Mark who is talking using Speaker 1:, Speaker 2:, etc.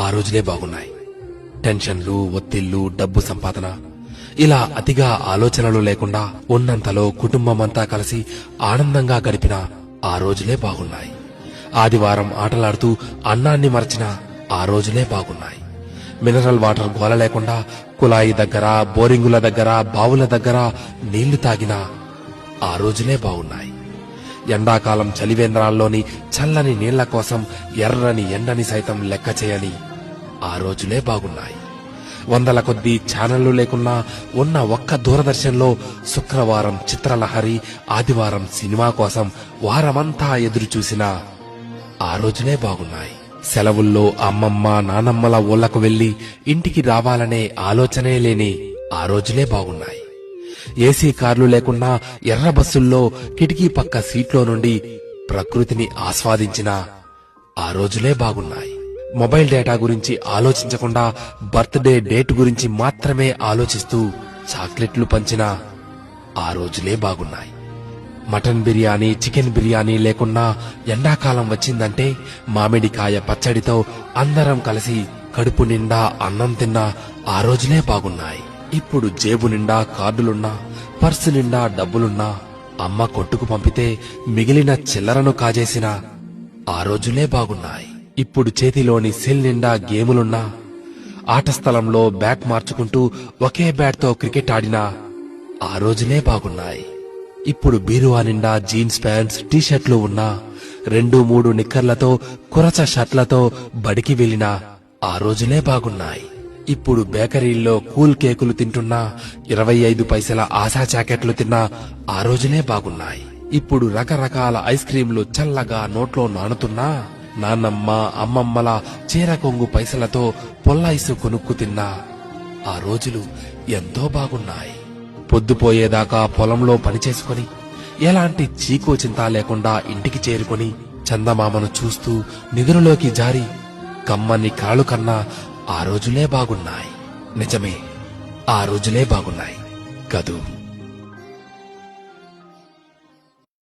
Speaker 1: ఆ రోజులే బాగున్నాయి. టెన్షన్లు, ఒత్తిళ్లు, డబ్బు సంపాదన ఇలా అతిగా ఆలోచనలు లేకుండా ఉన్నంతలో కుటుంబమంతా కలిసి ఆనందంగా గడిపిన ఆ రోజులే బాగున్నాయి. ఆదివారం ఆటలాడుతూ అన్నాన్ని మరచిన ఆ రోజులే బాగున్నాయి. మినరల్ వాటర్ గోల లేకుండా కుళాయి దగ్గర, బోరింగుల దగ్గర, బావుల దగ్గర నీళ్లు తాగిన ఆ రోజులే బాగున్నాయి. ఎండాకాలం చలివేంద్రాల్లోని చల్లని నీళ్ల కోసం ఎర్రని ఎండని సైతం లెక్క చేయని ఆ రోజులే బాగున్నాయి. వందల కొద్దీ ఛానళ్లు లేకున్నా ఉన్న ఒక్క దూరదర్శన్లో శుక్రవారం చిత్రలహరి, ఆదివారం సినిమా కోసం వారమంతా ఎదురు చూసిన ఆ రోజులే బాగున్నాయి. సెలవుల్లో అమ్మమ్మ, నానమ్మల ఊళ్లకు వెళ్లి ఇంటికి రావాలనే ఆలోచనే లేని ఆ రోజులే బాగున్నాయి. ఏసీ కార్లు లేకున్నా ఎర్ర బస్సుల్లో కిటికీ పక్క సీట్లో నుండి ప్రకృతిని ఆస్వాదించిన ఆ రోజులే బాగున్నాయి. మొబైల్ డేటా గురించి ఆలోచించకుండా బర్త్డే డేట్ గురించి మాత్రమే ఆలోచిస్తూ చాక్లెట్లు పంచిన ఆ రోజులే బాగున్నాయి. మటన్ బిర్యానీ, చికెన్ బిర్యానీ లేకున్నా ఎండాకాలం వచ్చిందంటే మామిడికాయ పచ్చడితో అందరం కలిసి కడుపు నిండా అన్నం తిన్న ఆ రోజులే బాగున్నాయి. ఇప్పుడు జేబు నిండా కార్డులున్నా, పర్సు నిండా డబ్బులున్నా అమ్మ కొట్టుకు పంపితే మిగిలిన చిల్లరను కాజేసిన ఆ రోజులే బాగున్నాయి. ఇప్పుడు చేతిలోని సెల్ నిండా గేములున్నా, ఆట స్థలంలో బ్యాట్ మార్చుకుంటూ ఒకే బ్యాట్తో క్రికెట్ ఆడిన ఆ రోజులే బాగున్నాయి. ఇప్పుడు బీరువా నిండా జీన్స్ ప్యాంట్స్, టీషర్ట్లు ఉన్నా 2-3 నిక్కర్లతో, కురచ షర్ట్లతో బడికి వెళ్లిన ఆ రోజులే బాగున్నాయి. ఇప్పుడు బేకరీల్లో కూల్ కేకులు తింటున్నా, 25 పైసల ఆశా జాకెట్లు తిన్నా ఆ రోజులే బాగున్నాయి. ఇప్పుడు రకరకాల ఐస్ క్రీంలు చల్లగా నోట్లో నానుతున్నా, నాన్నమ్మ, అమ్మమ్మల చీర కొంగు పైసలతో పొల్లాయిసు కొనుక్కు తిన్నా ఆ రోజులు ఎంతో బాగున్నాయి. పొద్దుపోయేదాకా పొలంలో పనిచేసుకుని ఎలాంటి చీకో చింత లేకుండా ఇంటికి చేరుకుని చందమామను చూస్తూ నిద్రలోకి జారి కమ్మని కాళ్ళు కన్నా ఆ రోజులే బాగున్నాయి. నిజమే, ఆ రోజులే బాగున్నాయి కదూ.